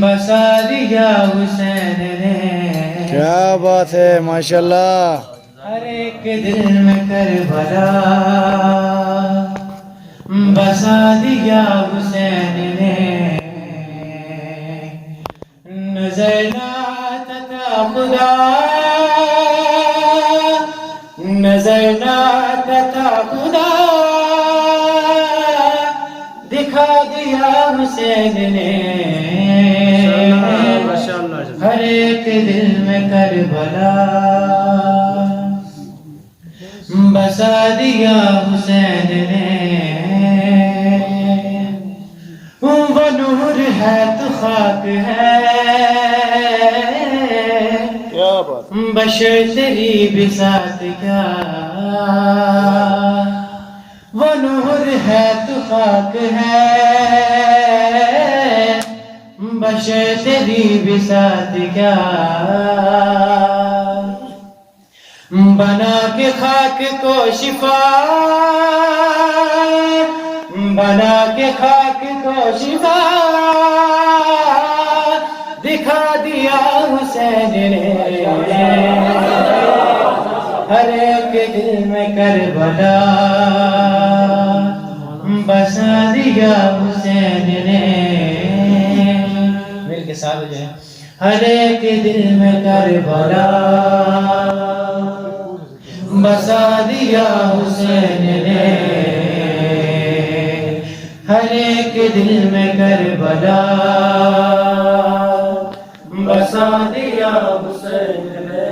بسا دیا حسین نے، کیا بات ہے، ماشاءاللہ. ہر ایک دل میں کربلا بسا دیا حسین نے. نظر نہ آتا تھا خدا، نظر نہ آتا تھا خدا، دکھا دیا حسین نے. ہر ایک دل میں کربلا بسا دیا حسین نے. وہ نور ہے تو خاک ہے، کیا بات. بشر تیری بساط کیا. وہ نور ہے تو خاک ہے، بشر تیری بساط کیا. بنا کے خاک کو شفا، بنا کے خاک کو شفا، دکھا دیا حسین نے. ہر ایک دل میں کربلا بسا دیا حسین نے. مل کے ساتھ ہو جائے. ہر ایک دل میں کربلا بسا دیا حسین نے. ہر ایک دل میں کربلا بسا دیا حسین نے.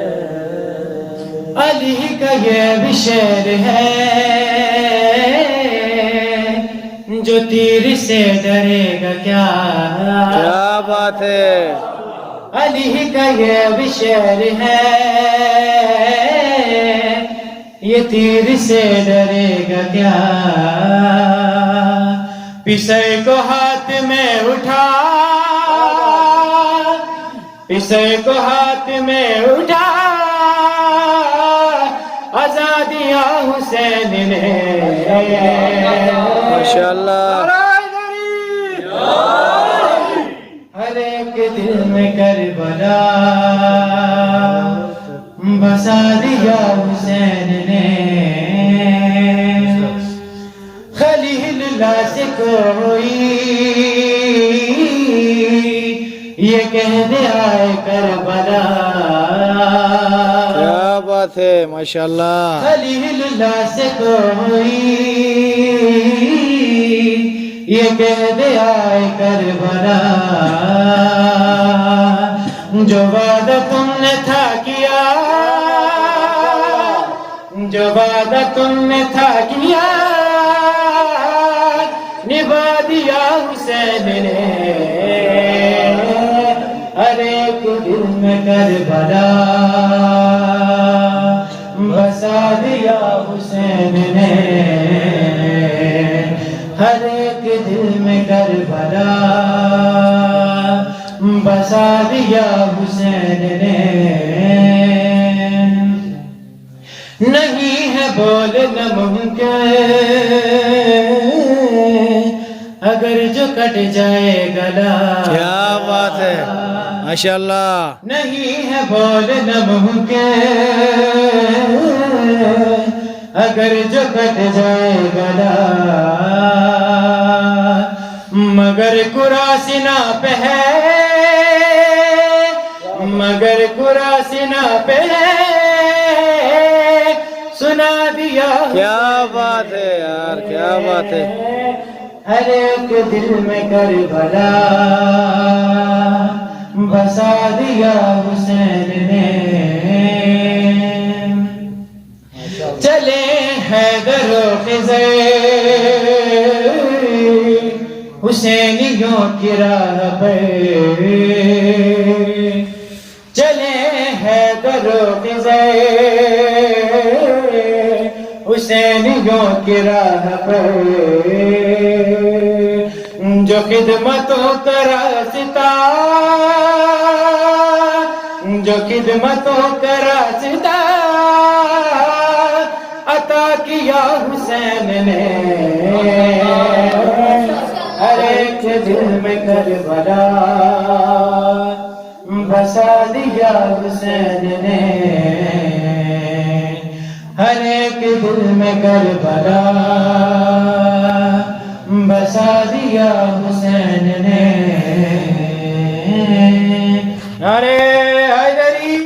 علی کا یہ بھی شعر ہے جو تیر سے ڈرے گا کیا. کیا بات ہے. علی کا یہ بھی شعر ہے، یہ تیر سے ڈرے گا کیا. پسر کو ہاتھ میں اٹھا، پسر کو ہاتھ میں اٹھا، آزادیاں حسین نے. ماشاءاللہ. ہر ایک دل میں کربلا بسا دیا حسین نے. خلیل اللہ سے کوئی یہ کہہ دے آئے کربلا. کیا بات ہے، ماشاءاللہ. خلیل اللہ سے کوئی یہ کہہ دے آئے کربلا. جو وعدہ تم نے تھا کیا، جو وعدہ تم نے تھا کیا، نبھا دیا حسین نے. ہر ایک دل میں کربلا بسا دیا حسین نے. ہر ایک دل میں کربلا بسا دیا حسین نے. نہیں ہے بولنا ممکن اگر جو کٹ جائے گلا. کیا بات ہے، ماشاءاللہ. نہیں ہے بولنا ممکن اگر جو کٹ جائے گلا. مگر قرا سینہ پہ ہے، مگر قرا سینہ پہ ہے، سنا دیا. کیا بات ہے یار، کیا بات ہے. ہر ایک دل میں کربلا بسا دیا حسین نے. چلے حیدر و خضر حسینیوں کی راہ پر، چلے حیدر و خضر حسینیوں کی راہ پر. جو خدمتوں کا راستہ، جو خدمتوں کا راستہ عطا کیا حسین نے. ہر کے دل میں کربلا بسا دیا حسین نے، ہر ایک دل میں کربلا بسا دیا حسین نے، نعرہ